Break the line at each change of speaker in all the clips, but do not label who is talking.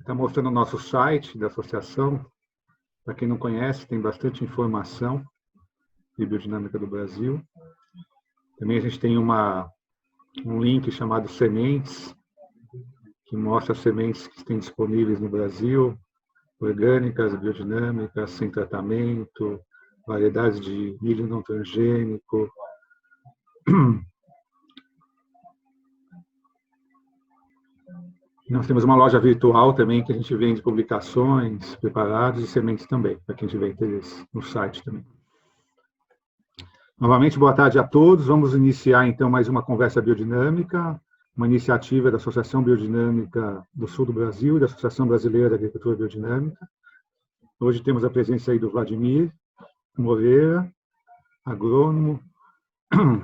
Está mostrando o nosso site da associação. Para quem não conhece, tem bastante informação de biodinâmica do Brasil. Também a gente tem um link chamado Sementes, que mostra as sementes que tem disponíveis no Brasil, orgânicas, biodinâmicas, sem tratamento, variedades de milho não transgênico. Nós temos uma loja virtual também, que a gente vende publicações, preparados e sementes também, para quem tiver interesse no site também. Novamente, boa tarde a todos. Vamos iniciar, então, mais uma conversa biodinâmica, uma iniciativa da Associação Biodinâmica do Sul do Brasil e da Associação Brasileira de Agricultura Biodinâmica. Hoje temos a presença aí do Vladimir Moreira, agrônomo,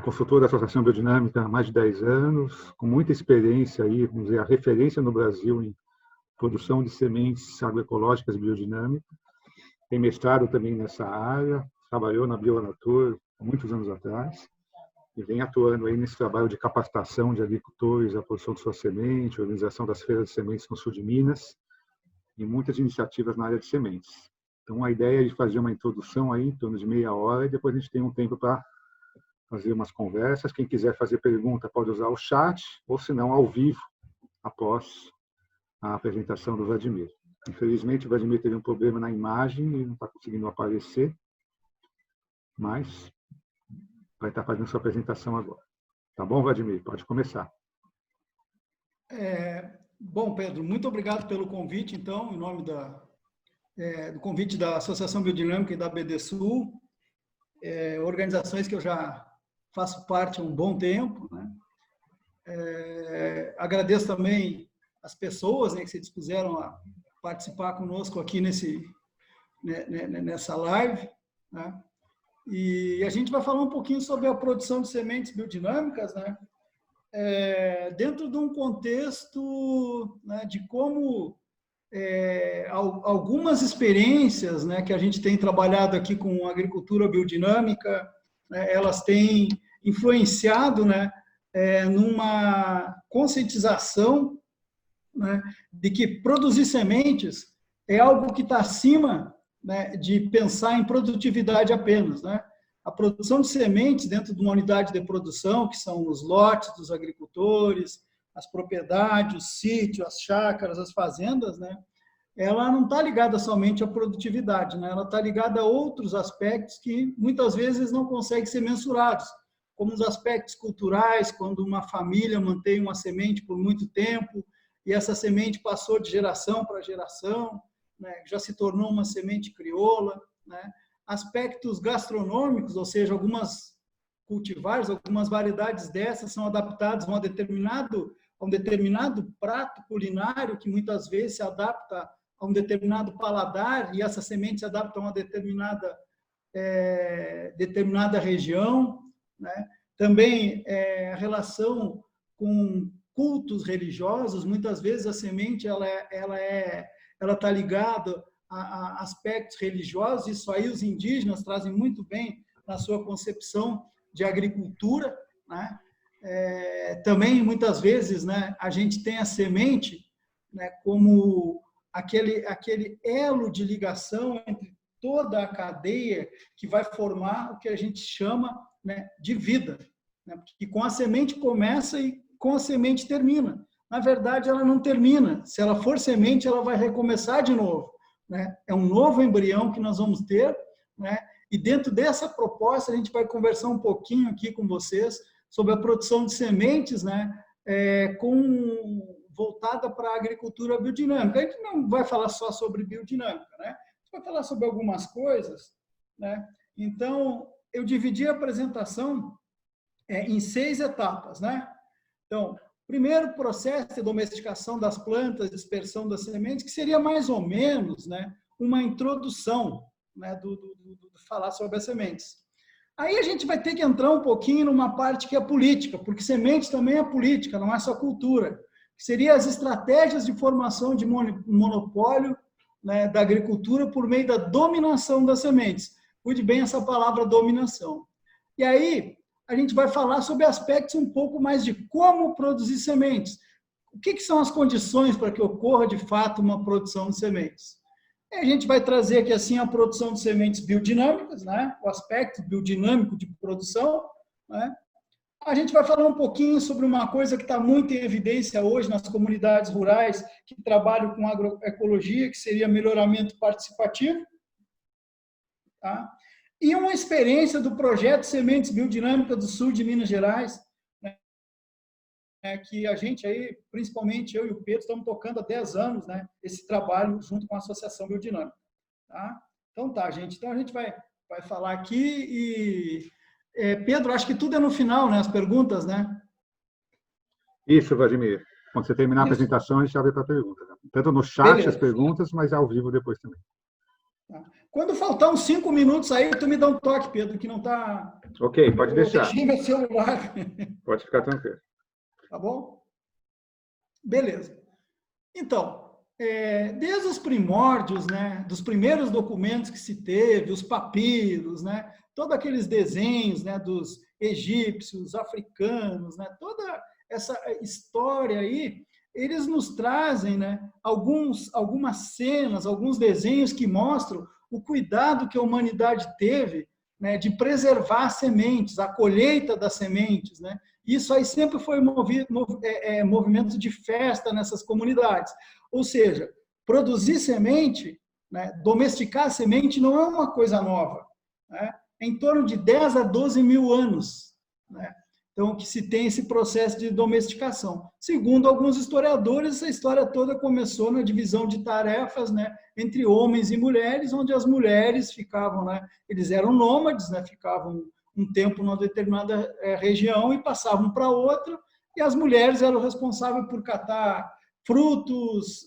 consultor da Associação Biodinâmica há mais de 10 anos, com muita experiência aí, vamos dizer, a referência no Brasil em produção de sementes agroecológicas biodinâmicas. Tem mestrado também nessa área, trabalhou na Bioanatur há muitos anos atrás, e vem atuando aí nesse trabalho de capacitação de agricultores, a produção de sua semente, organização das feiras de sementes no sul de Minas, e muitas iniciativas na área de sementes. Então, a ideia é de fazer uma introdução aí, em torno de meia hora, e depois a gente tem um tempo para fazer umas conversas. Quem quiser fazer pergunta pode usar o chat, ou se não, ao vivo, após a apresentação do Vladimir. Infelizmente, o Vladimir teve um problema na imagem e não está conseguindo aparecer, mas vai estar fazendo sua apresentação agora. Tá bom, Vladimir? Pode começar.
Bom, Pedro, muito obrigado pelo convite, então, em nome do convite da Associação Biodinâmica e da BDSul, organizações que eu já faço parte há um bom tempo, né? Agradeço também as pessoas, né, que se dispuseram a participar conosco aqui nessa live, né? E a gente vai falar um pouquinho sobre a produção de sementes biodinâmicas, né? Dentro de um contexto, né, de como algumas experiências, né, que a gente tem trabalhado aqui com agricultura biodinâmica, né, elas têm influenciado, né, numa conscientização, né, de que produzir sementes é algo que está acima, né, de pensar em produtividade apenas, né? A produção de sementes dentro de uma unidade de produção, que são os lotes dos agricultores, as propriedades, os sítios, as chácaras, as fazendas, né? Ela não está ligada somente à produtividade, né? Ela está ligada a outros aspectos que muitas vezes não conseguem ser mensurados, como os aspectos culturais, quando uma família mantém uma semente por muito tempo e essa semente passou de geração para geração, né? Já se tornou uma semente crioula, né? Aspectos gastronômicos, ou seja, algumas cultivares, algumas variedades dessas são adaptadas a um determinado prato culinário que muitas vezes se adapta a um determinado paladar e essa semente se adapta a uma determinada região, né? Também a relação com cultos religiosos, muitas vezes a semente ela está ligada a aspectos religiosos. Isso aí os indígenas trazem muito bem na sua concepção de agricultura, né? Também muitas vezes, né, a gente tem a semente, né, como aquele elo de ligação entre toda a cadeia que vai formar o que a gente chama, né, de vida, né? Porque com a semente começa e com a semente termina. Na verdade, ela não termina. Se ela for semente, ela vai recomeçar de novo, né? É um novo embrião que nós vamos ter, né? E dentro dessa proposta, a gente vai conversar um pouquinho aqui com vocês sobre a produção de sementes, né? Voltada para a agricultura biodinâmica. A gente não vai falar só sobre biodinâmica, né? A gente vai falar sobre algumas coisas, né? Então, eu dividi a apresentação em 6 etapas, né? Então, primeiro processo de domesticação das plantas, dispersão das sementes, que seria mais ou menos, né, uma introdução, né, do falar sobre as sementes. Aí a gente vai ter que entrar um pouquinho numa parte que é política, porque semente também é política, não é só cultura. Que seria as estratégias de formação de monopólio, né, da agricultura por meio da dominação das sementes. Cuide bem essa palavra dominação. E aí a gente vai falar sobre aspectos um pouco mais de como produzir sementes, o que são as condições para que ocorra, de fato, uma produção de sementes? A gente vai trazer aqui, assim, a produção de sementes biodinâmicas, né? O aspecto biodinâmico de produção, né? A gente vai falar um pouquinho sobre uma coisa que está muito em evidência hoje nas comunidades rurais que trabalham com agroecologia, que seria melhoramento participativo, tá? E uma experiência do projeto Sementes Biodinâmicas do Sul de Minas Gerais, né, que a gente aí, principalmente eu e o Pedro, estamos tocando há 10 anos, né, esse trabalho junto com a Associação Biodinâmica. Tá? Então tá, gente. Então a gente vai falar aqui e... Pedro, acho que tudo é no final, né, as perguntas, né?
Isso, Vladimir. Quando você terminar a apresentação, a gente abre para perguntas. Né? Tanto no chat
Beleza.
as perguntas, mas ao vivo depois também.
Quando faltar uns 5 minutos aí, tu me dá um toque, Pedro, que não está...
Ok, pode deixar.
Eu deixei meu celular.
Pode ficar tranquilo.
Tá bom? Beleza. Então, desde os primórdios, né, dos primeiros documentos que se teve, os papiros, né, todos aqueles desenhos, né, dos egípcios, africanos, né, toda essa história aí, eles nos trazem, né, algumas cenas, alguns desenhos que mostram o cuidado que a humanidade teve, né, de preservar sementes, a colheita das sementes, né? Isso aí sempre foi movimento de festa nessas comunidades. Ou seja, produzir semente, né, domesticar a semente não é uma coisa nova, né? É em torno de 10 a 12 mil anos, né? Então, que se tem esse processo de domesticação. Segundo alguns historiadores, essa história toda começou na divisão de tarefas, né, entre homens e mulheres, onde as mulheres ficavam, né, eles eram nômades, né, ficavam um tempo numa determinada região e passavam para outra, e as mulheres eram responsáveis por catar frutos,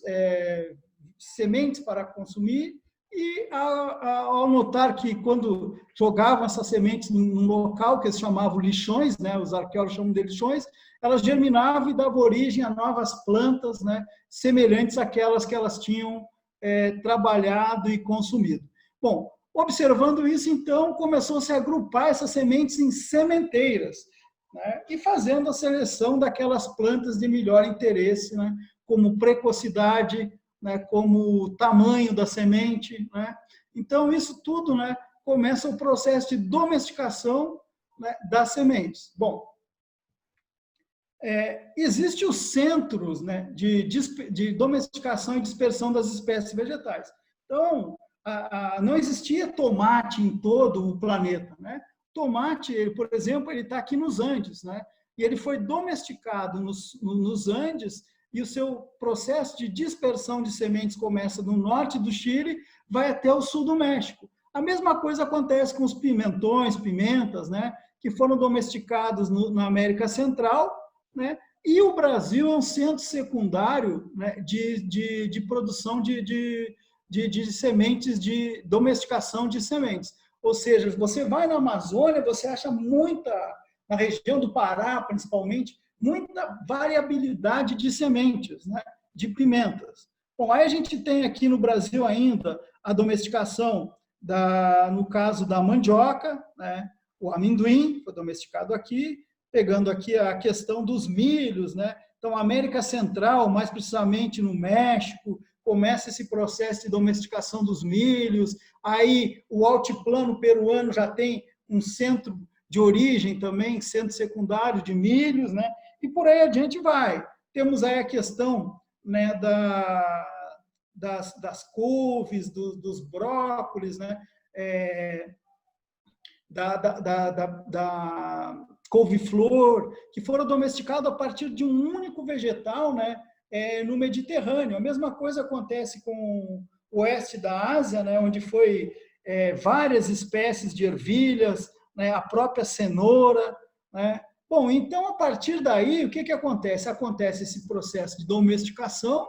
sementes para consumir, e ao notar que quando jogavam essas sementes num local que eles chamavam lixões, né, os arqueólogos chamam de lixões, elas germinavam e davam origem a novas plantas, né, semelhantes àquelas que elas tinham trabalhado e consumido. Bom, observando isso, então, começou-se a agrupar essas sementes em sementeiras, né, e fazendo a seleção daquelas plantas de melhor interesse, né, como precocidade, né, como o tamanho da semente, né? Então, isso tudo, né, começa o processo de domesticação, né, das sementes. Bom, existem os centros, né, de domesticação e dispersão das espécies vegetais. Então, não existia tomate em todo o planeta, né? Tomate, por exemplo, ele está aqui nos Andes, né? E ele foi domesticado nos Andes, e o seu processo de dispersão de sementes começa no norte do Chile, vai até o sul do México. A mesma coisa acontece com os pimentões, pimentas, né, que foram domesticados na América Central, né, e o Brasil é um centro secundário, né, de produção de sementes, de domesticação de sementes. Ou seja, você vai na Amazônia, você acha muita, na região do Pará, principalmente, muita variabilidade de sementes, né, de pimentas. Bom, aí a gente tem aqui no Brasil ainda a domesticação, no caso da mandioca, né, o amendoim foi domesticado aqui, pegando aqui a questão dos milhos, né? Então, a América Central, mais precisamente no México, começa esse processo de domesticação dos milhos, aí o altiplano peruano já tem um centro de origem também, centro secundário de milhos, né? E por aí adiante vai. Temos aí a questão, né, das couves, dos brócolis, né? Da couve-flor, que foram domesticados a partir de um único vegetal, né, no Mediterrâneo. A mesma coisa acontece com o oeste da Ásia, né, onde foi várias espécies de ervilhas, né, a própria cenoura, né. Bom, então, a partir daí, o que acontece? Acontece esse processo de domesticação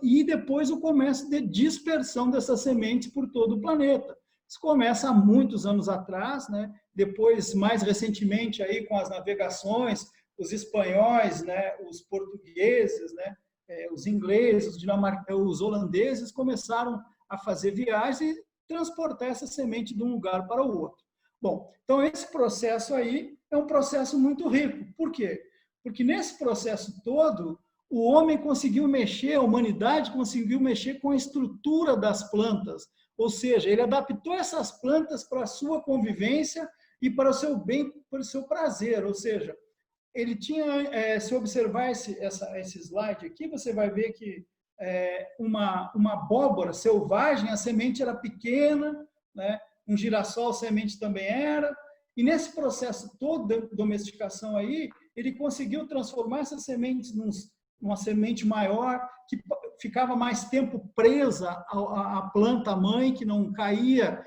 e depois o começo de dispersão dessas sementes por todo o planeta. Isso começa há muitos anos atrás, né? Depois, mais recentemente, aí, com as navegações, os espanhóis, né? Os portugueses, né? Os ingleses, os holandeses começaram a fazer viagens e transportar essa semente de um lugar para o outro. Bom, então esse processo aí é um processo muito rico. Por quê? Porque nesse processo todo, o homem conseguiu mexer, a humanidade conseguiu mexer com a estrutura das plantas, ou seja, ele adaptou essas plantas para a sua convivência e para o seu bem, para o seu prazer, ou seja, ele tinha, se observar esse slide aqui, você vai ver que uma abóbora selvagem, a semente era pequena, né? Um girassol, a semente também era, e nesse processo todo de domesticação aí, ele conseguiu transformar essas sementes numa semente maior, que ficava mais tempo presa à planta mãe, que não caía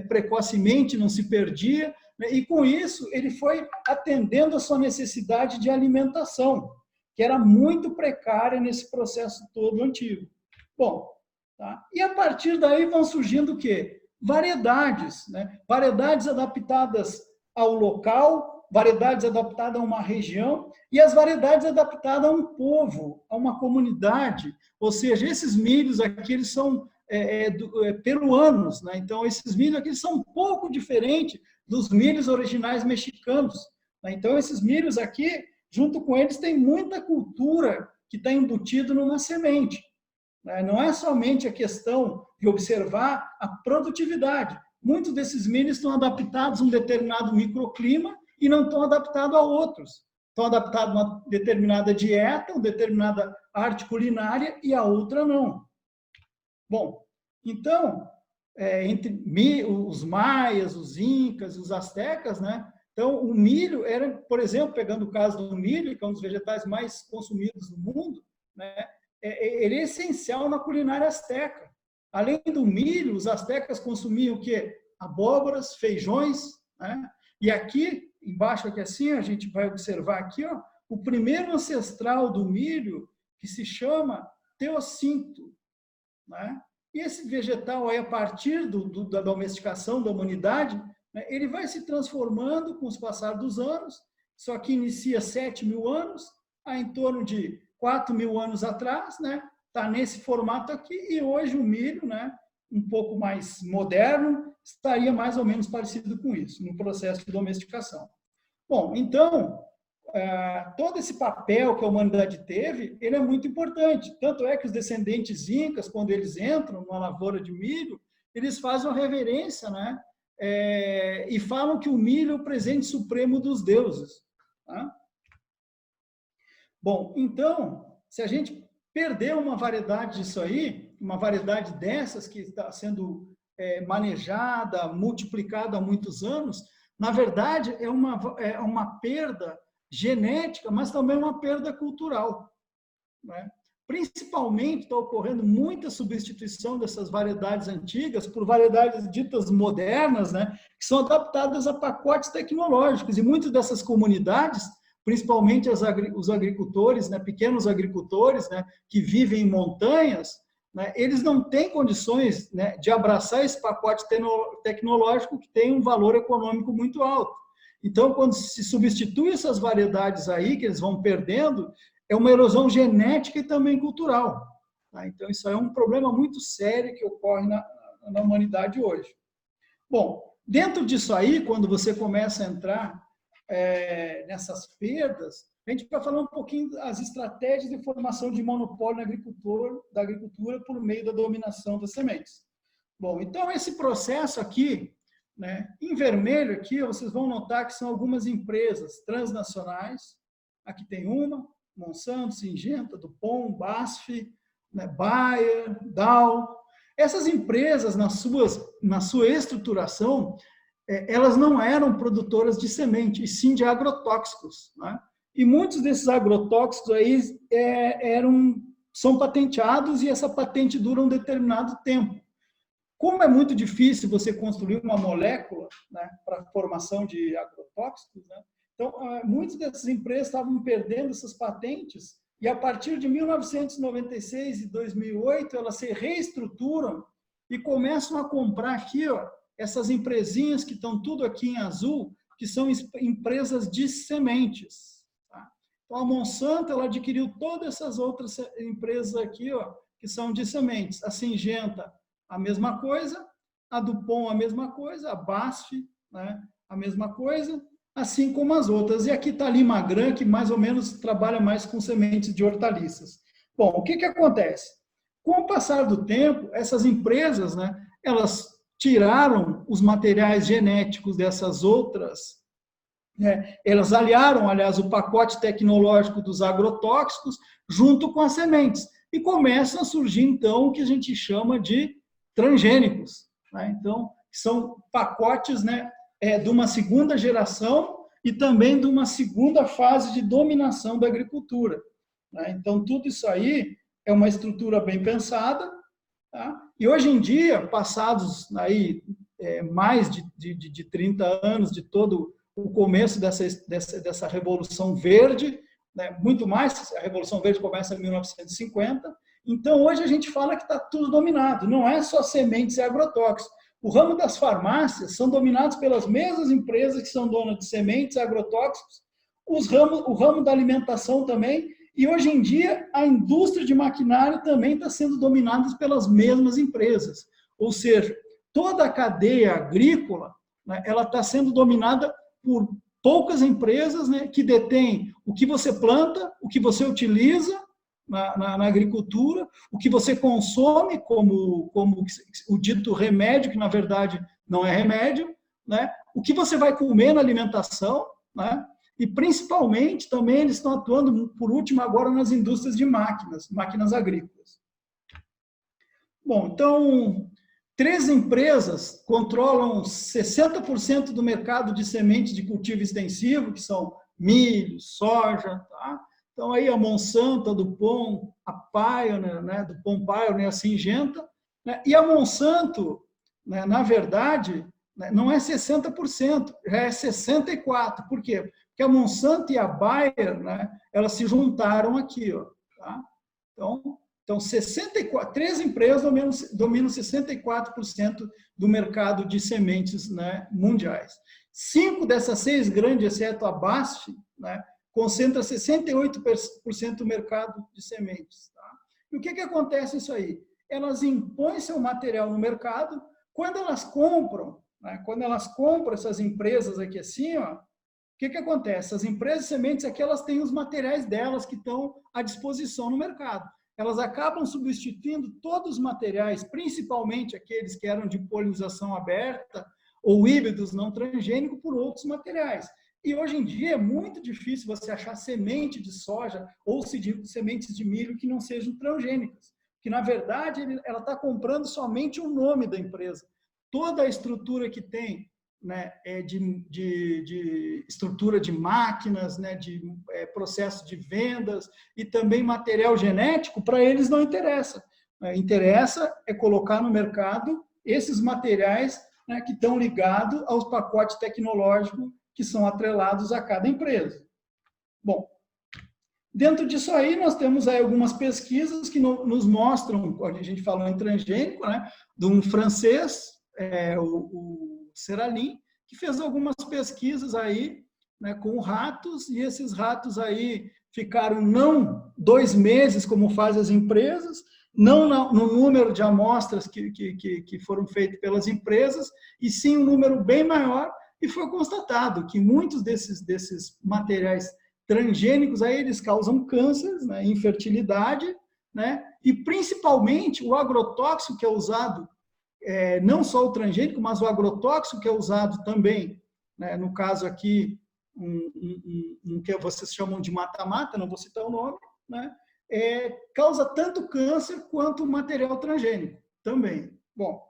precocemente, não se perdia, né? E com isso ele foi atendendo a sua necessidade de alimentação, que era muito precária nesse processo todo antigo. Bom, tá? E a partir daí vão surgindo o quê? Variedades, né? Variedades adaptadas ao local, variedades adaptadas a uma região e as variedades adaptadas a um povo, a uma comunidade. Ou seja, esses milhos aqui eles são peruanos, né? Então esses milhos aqui são um pouco diferentes dos milhos originais mexicanos, né? Então esses milhos aqui, junto com eles, tem muita cultura que está embutido numa semente. Não é somente a questão de observar a produtividade. Muitos desses milhos estão adaptados a um determinado microclima e não estão adaptados a outros. Estão adaptados a uma determinada dieta, uma determinada arte culinária e a outra não. Bom, então, entre os maias, os incas, os astecas, né? Então, o milho era, por exemplo, pegando o caso do milho, que é um dos vegetais mais consumidos no mundo, né? Ele é essencial na culinária asteca. Além do milho, os astecas consumiam o quê? Abóboras, feijões, né? E aqui, embaixo aqui assim, a gente vai observar aqui, ó, o primeiro ancestral do milho, que se chama teossinto, né? E esse vegetal, aí, a partir da domesticação da humanidade, né, ele vai se transformando com o passar dos anos, só que inicia 7.000 anos, há em torno de 4.000 anos atrás, né? Está nesse formato aqui, e hoje o milho, né, um pouco mais moderno, estaria mais ou menos parecido com isso, no processo de domesticação. Bom, então, todo esse papel que a humanidade teve, ele é muito importante. Tanto é que os descendentes incas, quando eles entram numa lavoura de milho, eles fazem uma reverência, né? E falam que o milho é o presente supremo dos deuses. Tá? Bom, então, se a gente perder uma variedade disso aí, uma variedade dessas que está sendo manejada, multiplicada há muitos anos, na verdade é uma perda genética, mas também uma perda cultural, né? Principalmente está ocorrendo muita substituição dessas variedades antigas por variedades ditas modernas, né, que são adaptadas a pacotes tecnológicos, e muitas dessas comunidades, principalmente os agricultores, né, pequenos agricultores, né, que vivem em montanhas, né, eles não têm condições, né, de abraçar esse pacote tecnológico que tem um valor econômico muito alto. Então, quando se substitui essas variedades aí, que eles vão perdendo, é uma erosão genética e também cultural. Tá? Então, isso é um problema muito sério que ocorre na humanidade hoje. Bom, dentro disso aí, quando você começa a entrar nessas perdas, a gente vai falar um pouquinho das estratégias de formação de monopólio da agricultura por meio da dominação das sementes. Bom, então esse processo aqui, né, em vermelho aqui, vocês vão notar que são algumas empresas transnacionais. Aqui tem uma, Monsanto, Syngenta, DuPont, BASF, né, Bayer, Dow. Essas empresas, na sua estruturação, elas não eram produtoras de semente, e sim de agrotóxicos, né? E muitos desses agrotóxicos aí são patenteados, e essa patente dura um determinado tempo. Como é muito difícil você construir uma molécula, né, para a formação de agrotóxicos, né? Então, muitas dessas empresas estavam perdendo essas patentes, e a partir de 1996 e 2008, elas se reestruturam e começam a comprar aqui, ó, essas empresinhas que estão tudo aqui em azul, que são empresas de sementes. Tá? Então, a Monsanto, ela adquiriu todas essas outras empresas aqui, ó, que são de sementes. A Syngenta, a mesma coisa, a DuPont, a mesma coisa, a BASF, né, a mesma coisa, assim como as outras. E aqui está a Limagrã, que mais ou menos trabalha mais com sementes de hortaliças. Bom, o que acontece? Com o passar do tempo, essas empresas, né, elas tiraram os materiais genéticos dessas outras, né, elas aliaram, aliás, o pacote tecnológico dos agrotóxicos junto com as sementes. E começam a surgir, então, o que a gente chama de transgênicos. Né? Então, são pacotes, né, de uma segunda geração e também de uma segunda fase de dominação da agricultura. Né? Então, tudo isso aí é uma estrutura bem pensada. Tá? E hoje em dia, passados aí, mais de 30 anos de todo o começo dessa Revolução Verde, né? Muito mais, a Revolução Verde começa em 1950, então hoje a gente fala que está tudo dominado, não é só sementes e agrotóxicos. O ramo das farmácias são dominados pelas mesmas empresas que são donas de sementes e agrotóxicos, o ramo da alimentação também, e hoje em dia a indústria de maquinário também está sendo dominada pelas mesmas empresas. Ou seja, toda a cadeia agrícola, né, ela está sendo dominada por poucas empresas, né, que detêm o que você planta, o que você utiliza na agricultura, o que você consome como o dito remédio, que na verdade não é remédio, né, o que você vai comer na alimentação, né, e principalmente também eles estão atuando, por último, agora nas indústrias de máquinas agrícolas. Bom, então, 3 empresas controlam 60% do mercado de sementes de cultivo extensivo, que são milho, soja, tá? Então, aí a Monsanto, a Dupont, a Pioneer, né, Dupont Pioneer, a Syngenta, né? E a Monsanto, né, na verdade, né, não é 60%, já é 64%. Por quê? Porque a Monsanto e a Bayer, né, elas se juntaram aqui, ó, tá? Então 3 empresas dominam 64% do mercado de sementes, né, mundiais. 5 dessas 6 grandes, exceto a BASF, né, concentra 68% do mercado de sementes. Tá? E o que acontece isso aí? Elas impõem seu material no mercado, quando elas compram, né, essas empresas aqui assim, ó, o que acontece? As empresas de sementes aqui, elas têm os materiais delas que estão à disposição no mercado. Elas acabam substituindo todos os materiais, principalmente aqueles que eram de polinização aberta ou híbridos não transgênicos, por outros materiais. E hoje em dia é muito difícil você achar semente de soja ou sementes de milho que não sejam transgênicas, que na verdade ela está comprando somente o nome da empresa. Toda a estrutura que tem, né, de estrutura de máquinas, né, de processo de vendas e também material genético, para eles não interessa. Interessa é colocar no mercado esses materiais, né, que estão ligados aos pacotes tecnológicos que são atrelados a cada empresa. Bom, dentro disso aí nós temos aí algumas pesquisas que nos mostram, a gente falou em transgênico, né, de um francês, o Seralin, que fez algumas pesquisas aí, né, com ratos, e esses ratos aí ficaram não 2 meses, como fazem as empresas, não no número de amostras que foram feitas pelas empresas, e sim um número bem maior, e foi constatado que muitos desses materiais transgênicos aí, eles causam cânceres, né, infertilidade, né, e principalmente o agrotóxico que é usado, não só o transgênico, mas o agrotóxico que é usado também, né, no caso aqui, um que vocês chamam de mata-mata, não vou citar o nome, né, causa tanto câncer quanto o material transgênico também. Bom,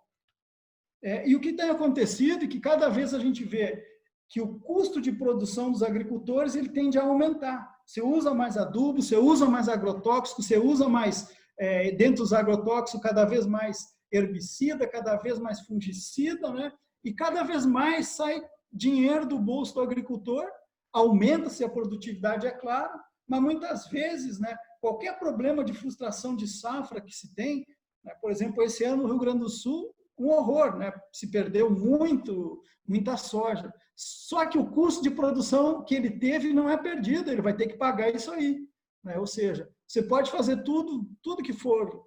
e o que tem acontecido é que cada vez a gente vê que o custo de produção dos agricultores ele tende a aumentar. Você usa mais adubo, você usa mais agrotóxico, você usa mais, dentro dos agrotóxicos, cada vez mais herbicida, cada vez mais fungicida, né? E cada vez mais sai dinheiro do bolso do agricultor, aumenta-se a produtividade, é claro, mas muitas vezes, né, qualquer problema de frustração de safra que se tem, né, por exemplo, esse ano no Rio Grande do Sul, um horror, né? Se perdeu muita soja. Só que o custo de produção que ele teve não é perdido, ele vai ter que pagar isso aí. Né? Ou seja, você pode fazer tudo que for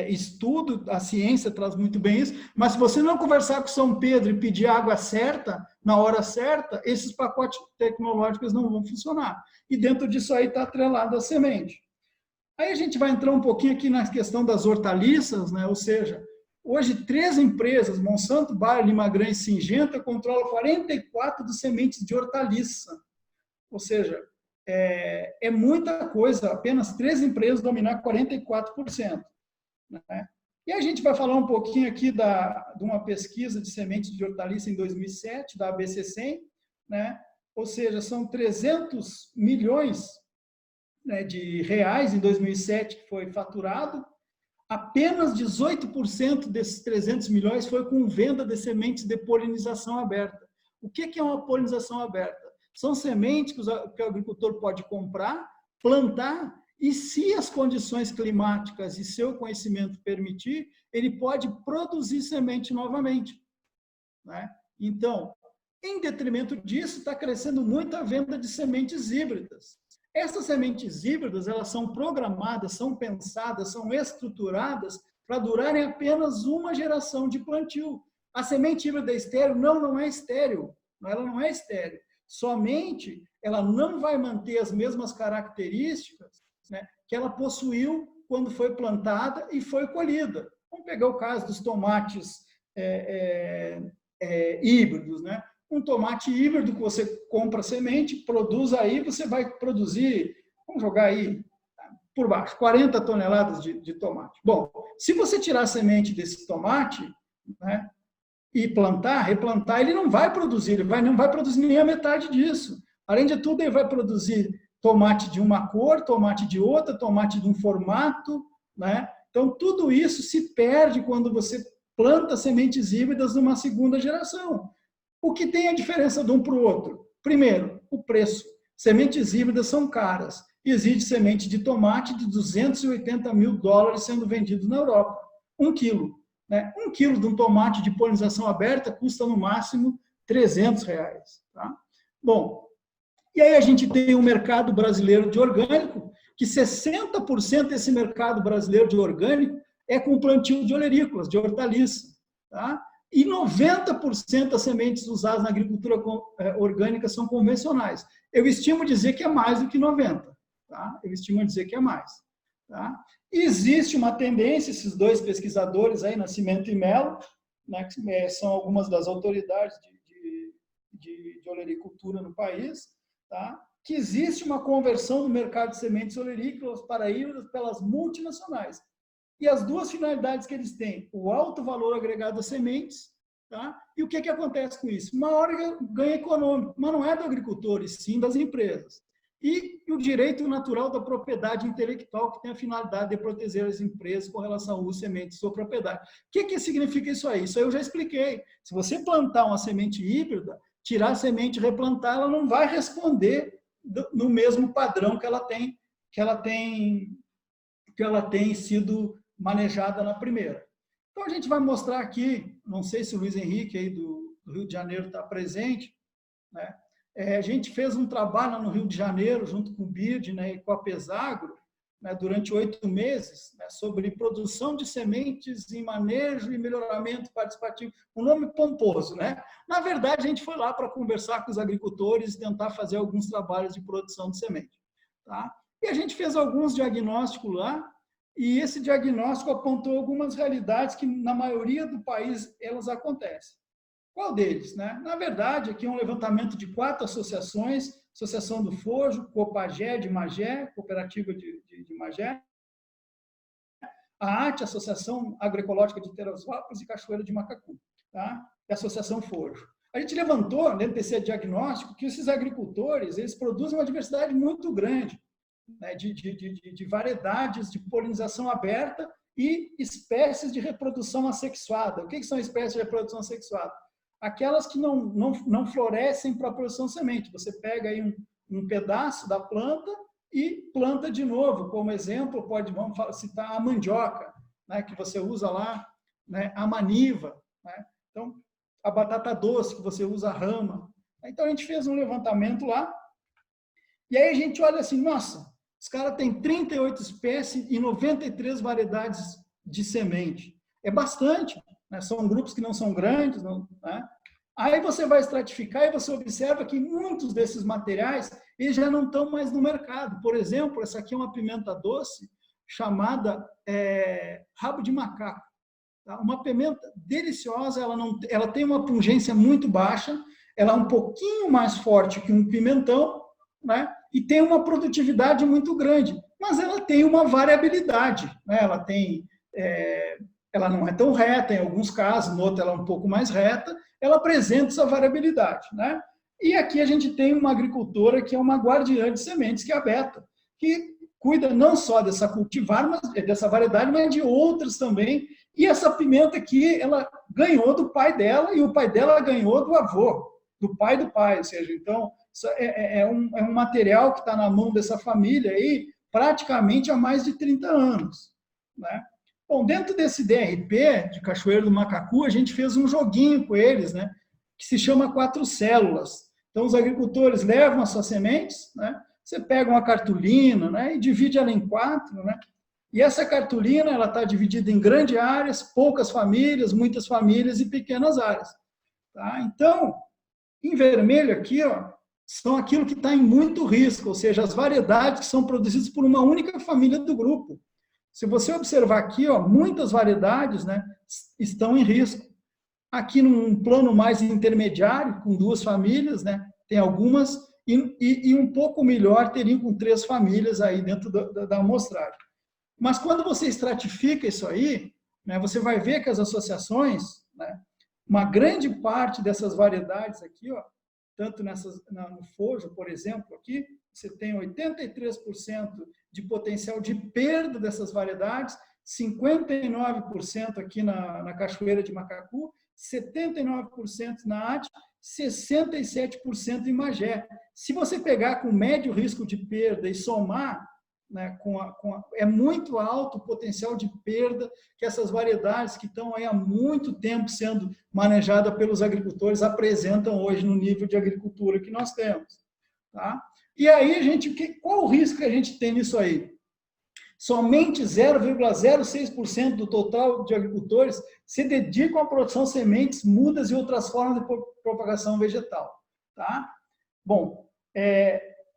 estudo, a ciência traz muito bem isso, mas se você não conversar com São Pedro e pedir água certa, na hora certa, esses pacotes tecnológicos não vão funcionar. E dentro disso aí está atrelado a semente. Aí a gente vai entrar um pouquinho aqui na questão das hortaliças, né? Ou seja, hoje 3 empresas, Monsanto, Bayer, Limagrã e Syngenta, controlam 44 das sementes de hortaliça. Ou seja, é muita coisa, apenas 3 empresas dominar 44%. Né? E a gente vai falar um pouquinho aqui de uma pesquisa de sementes de hortaliça em 2007, da ABC100, né? Ou seja, são 300 milhões, né, de reais em 2007 que foi faturado, apenas 18% desses 300 milhões foi com venda de sementes de polinização aberta. O que é uma polinização aberta? São sementes que o agricultor pode comprar, plantar, e se as condições climáticas e seu conhecimento permitir, ele pode produzir semente novamente. Né? Então, em detrimento disso, está crescendo muito a venda de sementes híbridas. Essas sementes híbridas, elas são programadas, são pensadas, são estruturadas para durarem apenas uma geração de plantio. A semente híbrida estéril não é estéril. Ela não é estéril. Somente ela não vai manter as mesmas características, né, que ela possuiu quando foi plantada e foi colhida. Vamos pegar o caso dos tomates híbridos, né? Um tomate híbrido que você compra semente, produz aí, você vai produzir, vamos jogar aí por baixo, 40 toneladas de tomate. Bom, se você tirar a semente desse tomate, né, e plantar, replantar, ele não vai produzir, não vai produzir nem a metade disso. Além de tudo, ele vai produzir tomate de uma cor, tomate de outra, tomate de um formato, né? Então, tudo isso se perde quando você planta sementes híbridas numa segunda geração. O que tem a diferença de um para o outro? Primeiro, o preço. Sementes híbridas são caras. Existe semente de tomate de $280 mil sendo vendido na Europa. 1 quilo. Né? 1 quilo de um tomate de polinização aberta custa no máximo R$300. Tá? Bom, e aí a gente tem o mercado brasileiro de orgânico, que 60% desse mercado brasileiro de orgânico é com plantio de olerícolas, de hortaliça. Tá? E 90% das sementes usadas na agricultura orgânica são convencionais. Eu estimo dizer que é mais do que 90%. Tá? Eu estimo dizer que é mais. Tá? E existe uma tendência, esses 2 pesquisadores aí, Nascimento e Mello, né, que são algumas das autoridades de olericultura no país, tá? Que existe uma conversão no mercado de sementes olerícolas para híbridas pelas multinacionais. E as 2 finalidades que eles têm, o alto valor agregado das sementes, tá? E o que acontece com isso? Maior ganho econômico, mas não é do agricultor, e sim das empresas. E o direito natural da propriedade intelectual, que tem a finalidade de proteger as empresas com relação ao uso de sementes de sua propriedade. O que significa isso aí? Isso aí eu já expliquei. Se você plantar uma semente híbrida, tirar a semente e replantar, ela não vai responder no mesmo padrão que ela tem sido manejada na primeira. Então, a gente vai mostrar aqui, não sei se o Luiz Henrique aí do Rio de Janeiro está presente, né? A gente fez um trabalho no Rio de Janeiro, junto com o BIRD, né, e com a Pesagro, né, durante 8 meses, né, sobre produção de sementes em manejo e melhoramento participativo. Um nome pomposo, né? Na verdade, a gente foi lá para conversar com os agricultores e tentar fazer alguns trabalhos de produção de semente. Tá? E a gente fez alguns diagnósticos lá, e esse diagnóstico apontou algumas realidades que, na maioria do país, elas acontecem. Qual deles? Né? Na verdade, aqui é um levantamento de 4 associações, Associação do Fojo, Copagé de Magé, Cooperativa de Magé, a AT, Associação Agroecológica de Teresópolis e Cachoeira de Macacu, tá? E a Associação Fojo. A gente levantou, dentro desse diagnóstico, que esses agricultores eles produzem uma diversidade muito grande, né, de variedades de polinização aberta e espécies de reprodução assexuada. O que são espécies de reprodução assexuada? Aquelas que não florescem para a produção de semente. Você pega aí um pedaço da planta e planta de novo. Como exemplo, vamos citar a mandioca, né, que você usa lá, né, a maniva, né? Então, a batata doce, que você usa a rama. Então, a gente fez um levantamento lá, e aí a gente olha assim, nossa, os caras têm 38 espécies e 93 variedades de semente. É bastante, né? São grupos que não são grandes, não, né? Aí você vai estratificar e você observa que muitos desses materiais eles já não estão mais no mercado. Por exemplo, essa aqui é uma pimenta doce chamada rabo de macaco. Tá? Uma pimenta deliciosa, ela tem uma pungência muito baixa, ela é um pouquinho mais forte que um pimentão, né? E tem uma produtividade muito grande, mas ela tem uma variabilidade, né? Ela não é tão reta em alguns casos, no outro ela é um pouco mais reta, ela apresenta essa variabilidade, né? E aqui a gente tem uma agricultora que é uma guardiã de sementes, que é a Beta, que cuida não só dessa cultivar, mas dessa variedade, mas de outras também. E essa pimenta aqui, ela ganhou do pai dela e o pai dela ganhou do avô, do pai, ou seja, então é um material que está na mão dessa família aí praticamente há mais de 30 anos, né? Bom, dentro desse DRP de Cachoeiro do Macacu, a gente fez um joguinho com eles, né, que se chama 4 células. Então, os agricultores levam as suas sementes, né, você pega uma cartolina, né, e divide ela em 4, né, e essa cartolina ela está dividida em grandes áreas, poucas famílias, muitas famílias e pequenas áreas. Tá? Então, em vermelho aqui, ó, são aquilo que está em muito risco, ou seja, as variedades que são produzidas por uma única família do grupo. Se você observar aqui, ó, muitas variedades, né, estão em risco. Aqui num plano mais intermediário, com 2 famílias, né, tem algumas, e um pouco melhor teriam com 3 famílias aí dentro da amostragem. Mas quando você estratifica isso aí, né, você vai ver que as associações, né, uma grande parte dessas variedades aqui, ó, tanto no Fojo, por exemplo, aqui, você tem 83% de potencial de perda dessas variedades, 59% aqui na Cachoeira de Macacu, 79% na AT, 67% em Magé. Se você pegar com médio risco de perda e somar, né, é muito alto o potencial de perda que essas variedades que estão aí há muito tempo sendo manejadas pelos agricultores apresentam hoje no nível de agricultura que nós temos. Tá? E aí, qual o risco que a gente tem nisso aí? Somente 0,06% do total de agricultores se dedicam à produção de sementes, mudas e outras formas de propagação vegetal. Tá? Bom,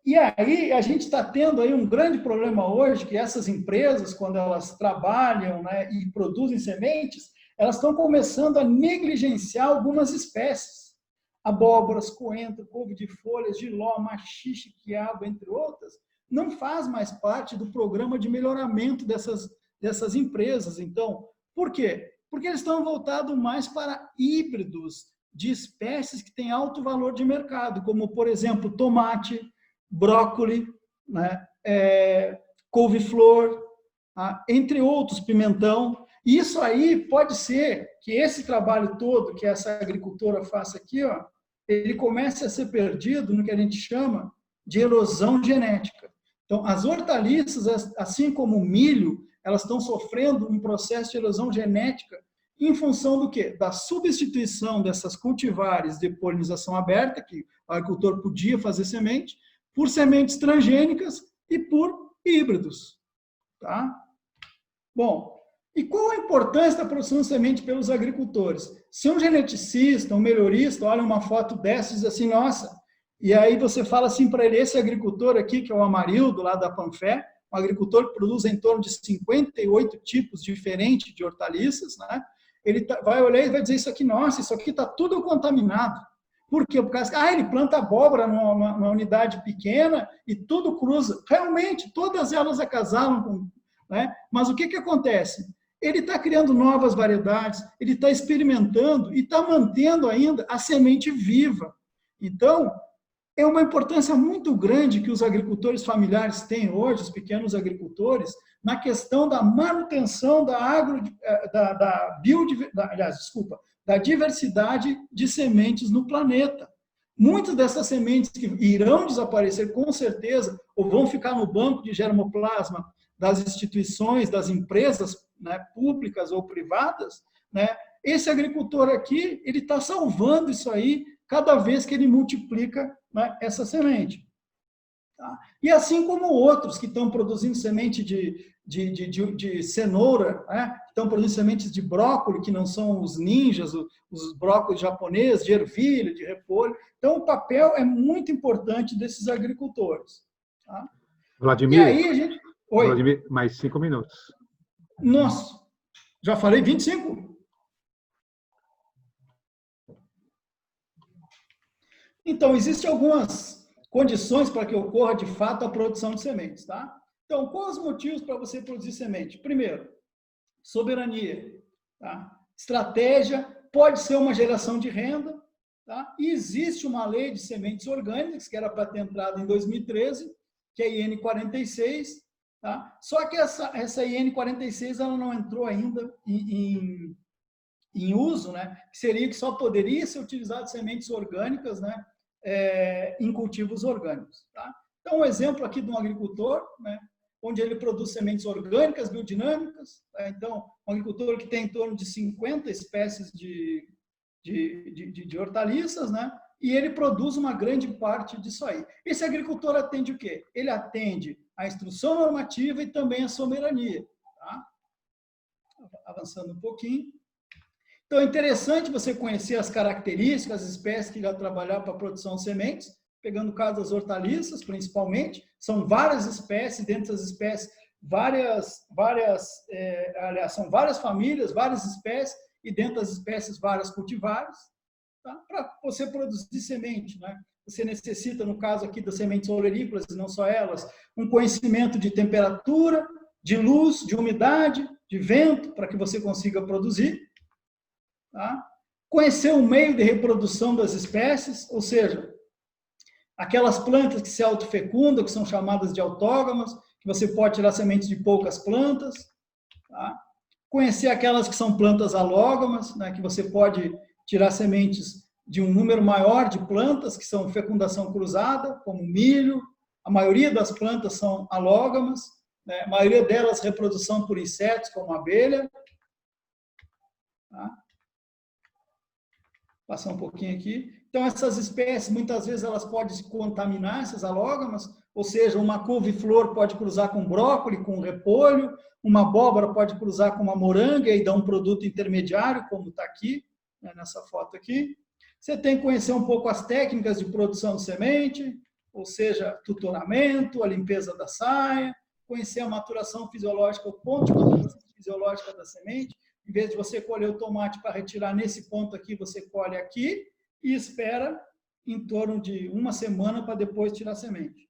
e aí a gente está tendo aí um grande problema hoje, que essas empresas, quando elas trabalham, né, e produzem sementes, elas estão começando a negligenciar algumas espécies. Abóboras, coentro, couve de folhas, jiló, maxixe, quiabo, entre outras, não faz mais parte do programa de melhoramento dessas empresas. Então, por quê? Porque eles estão voltados mais para híbridos de espécies que têm alto valor de mercado, como, por exemplo, tomate, brócolis, né, couve-flor, entre outros, pimentão. Isso aí pode ser que esse trabalho todo que essa agricultora faça aqui, ó, ele comece a ser perdido no que a gente chama de erosão genética. Então, as hortaliças, assim como o milho, elas estão sofrendo um processo de erosão genética em função do quê? Da substituição dessas cultivares de polinização aberta, que o agricultor podia fazer semente, por sementes transgênicas e por híbridos. Tá? Bom, e qual a importância da produção de semente pelos agricultores? Se um geneticista, um melhorista, olha uma foto dessa e diz assim, nossa, e aí você fala assim para ele, esse agricultor aqui, que é o Amarildo, lá da Panfé, um agricultor que produz em torno de 58 tipos diferentes de hortaliças, né? Ele vai olhar e vai dizer isso aqui, nossa, isso aqui está tudo contaminado. Por quê? Por causa que ele planta abóbora numa unidade pequena e tudo cruza. Realmente, todas elas acasalam com... Né? Mas o que acontece? Ele está criando novas variedades, ele está experimentando e está mantendo ainda a semente viva. Então, é uma importância muito grande que os agricultores familiares têm hoje, os pequenos agricultores, na questão da manutenção da diversidade de sementes no planeta. Muitas dessas sementes que irão desaparecer, com certeza, ou vão ficar no banco de germoplasma das instituições, das empresas, né, públicas ou privadas, né, esse agricultor aqui, ele está salvando isso aí cada vez que ele multiplica, né, essa semente. Tá? E assim como outros que estão produzindo semente de cenoura, né? Estão produzindo sementes de brócolis, que não são os ninjas, os brócolis japoneses, de ervilha, de repolho. Então, o papel é muito importante desses agricultores. Tá? E
Vladimir,
aí a gente... Oi.
Vladimir, mais 5 minutos.
Nossa, já falei 25? Então, existem algumas condições para que ocorra, de fato, a produção de sementes. Tá? Então, quais os motivos para você produzir semente? Primeiro, soberania. Tá? Estratégia pode ser uma geração de renda. Tá? E existe uma lei de sementes orgânicas, que era para ter entrado em 2013, que é a IN 46. Tá? Só que essa IN 46 ela não entrou ainda em uso, né? Que seria que só poderia ser utilizado sementes orgânicas, né? Em cultivos orgânicos. Tá? Então, um exemplo aqui de um agricultor, né? Onde ele produz sementes orgânicas, biodinâmicas. Tá? Então, um agricultor que tem em torno de 50 espécies de hortaliças, né? E ele produz uma grande parte disso aí. Esse agricultor atende o quê? Ele atende a instrução normativa e também a soberania. Tá? Avançando um pouquinho. Então, é interessante você conhecer as características, as espécies que vai trabalhar para a produção de sementes, pegando o caso das hortaliças, principalmente. São várias espécies, dentro das espécies, aliás, são várias famílias, várias espécies, e dentro das espécies, várias cultivares. Tá? Para você produzir semente, né? Você necessita, no caso aqui das sementes olerícolas, e não só elas, um conhecimento de temperatura, de luz, de umidade, de vento, para que você consiga produzir. Tá? Conhecer o meio de reprodução das espécies, ou seja, aquelas plantas que se autofecundam, que são chamadas de autógamas, que você pode tirar sementes de poucas plantas. Tá? Conhecer aquelas que são plantas alógamas, né, que você pode tirar sementes de um número maior de plantas, que são fecundação cruzada, como milho. A maioria das plantas são alógamas, né, a maioria delas reprodução por insetos, como abelha. Tá? Passar um pouquinho aqui. Então, essas espécies, muitas vezes, elas podem se contaminar, essas alógamas, ou seja, uma couve-flor pode cruzar com brócolis, com repolho, uma abóbora pode cruzar com uma moranga e dar um produto intermediário, como está aqui, né, nessa foto aqui. Você tem que conhecer um pouco as técnicas de produção de semente, ou seja, tutoramento, a limpeza da saia, conhecer a maturação fisiológica, o ponto de maturação fisiológica da semente. Em vez de você colher o tomate para retirar nesse ponto aqui, você colhe aqui e espera em torno de uma semana para depois tirar a semente.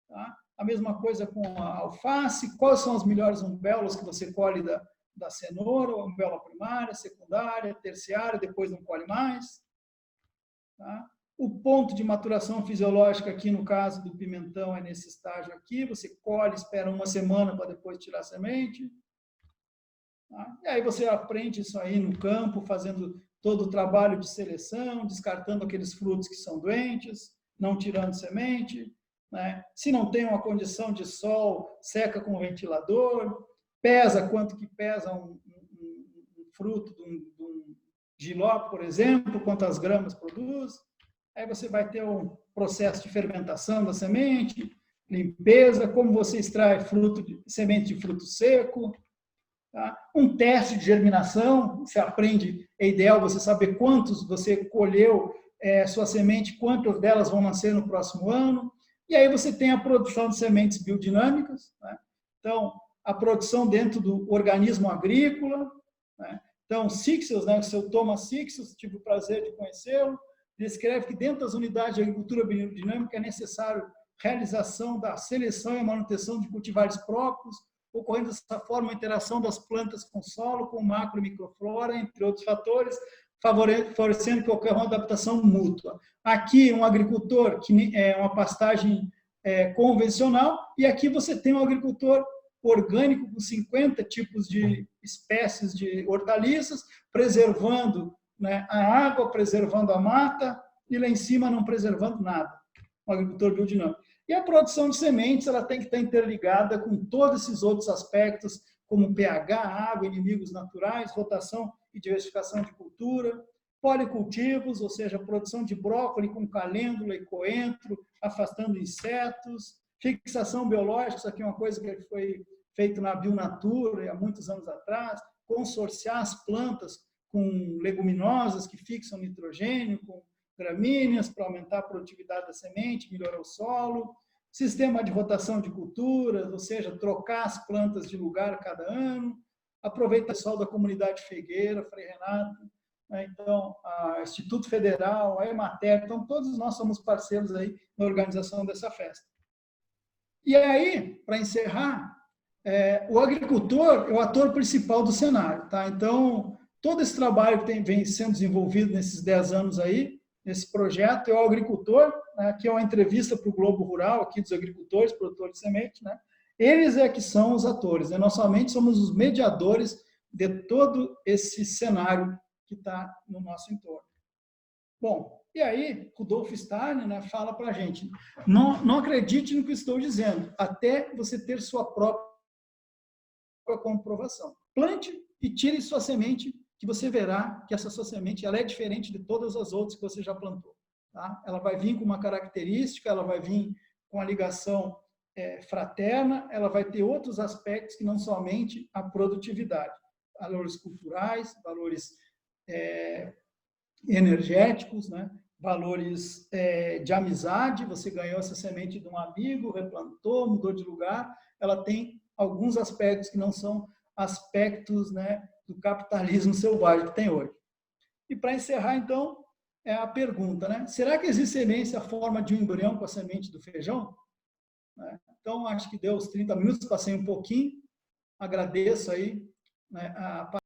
Tá? A mesma coisa com a alface. Quais são as melhores umbelas que você colhe da cenoura? Umbela primária, secundária, terciária, depois não colhe mais. Tá? O ponto de maturação fisiológica aqui, no caso do pimentão, é nesse estágio aqui. Você colhe, espera uma semana para depois tirar a semente. Tá? E aí você aprende isso aí no campo, fazendo todo o trabalho de seleção, descartando aqueles frutos que são doentes, não tirando semente. Né? Se não tem uma condição de sol, seca com o ventilador, pesa quanto que pesa um fruto de um jiló, por exemplo, quantas gramas produz. Aí você vai ter um processo de fermentação da semente, limpeza, como você extrai semente de fruto seco. Tá? Um teste de germinação, você aprende, é ideal você saber quantos você colheu sua semente, quantas delas vão nascer no próximo ano. E aí você tem a produção de sementes biodinâmicas. Né? Então, a produção dentro do organismo agrícola. Né? Então, Sixios, né? O seu Thomas Sixios, tive o prazer de conhecê-lo, descreve que dentro das unidades de agricultura biodinâmica é necessário realização da seleção e manutenção de cultivares próprios, ocorrendo dessa forma a interação das plantas com o solo, com macro e microflora, entre outros fatores, favorecendo que ocorra uma adaptação mútua. Aqui, um agricultor, que é uma pastagem convencional, e aqui você tem um agricultor orgânico com 50 tipos de espécies de hortaliças, preservando, né, a água, preservando a mata, e lá em cima não preservando nada. Um agricultor biodinâmico. E a produção de sementes ela tem que estar interligada com todos esses outros aspectos, como pH, água, inimigos naturais, rotação e diversificação de cultura, policultivos, ou seja, produção de brócolis com calêndula e coentro, afastando insetos, Fixação biológica, isso aqui é uma coisa que foi feito na Bionatura há muitos anos atrás, consorciar as plantas com leguminosas que fixam nitrogênio, com gramíneas para aumentar a produtividade da semente, melhorar o solo, sistema de rotação de culturas, ou seja, trocar as plantas de lugar a cada ano, aproveita o sol da comunidade Figueira, Frei Renato, né? Então, o Instituto Federal, a Emater, então todos nós somos parceiros aí na organização dessa festa. E aí, para encerrar, o agricultor é o ator principal do cenário, tá? Então, todo esse trabalho que vem sendo desenvolvido nesses 10 anos aí, nesse projeto, é o agricultor, né, que é uma entrevista para o Globo Rural, aqui dos agricultores, produtores de semente, né? Eles é que são os atores, né? Nós somente somos os mediadores de todo esse cenário que está no nosso entorno. Bom, e aí, Rudolf Steiner, né, fala para a gente, não acredite no que estou dizendo, até você ter sua própria comprovação. Plante e tire sua semente, que você verá que essa sua semente ela é diferente de todas as outras que você já plantou. Tá? Ela vai vir com uma característica, ela vai vir com a ligação fraterna, ela vai ter outros aspectos que não somente a produtividade. Valores culturais, valores energéticos, né? Valores de amizade, você ganhou essa semente de um amigo, replantou, mudou de lugar, ela tem alguns aspectos que não são aspectos, né, do capitalismo selvagem que tem hoje. E para encerrar, então, é a pergunta, né? Será que existe semente a forma de um embrião com a semente do feijão? Então, acho que deu os 30 minutos, passei um pouquinho, agradeço aí, né, a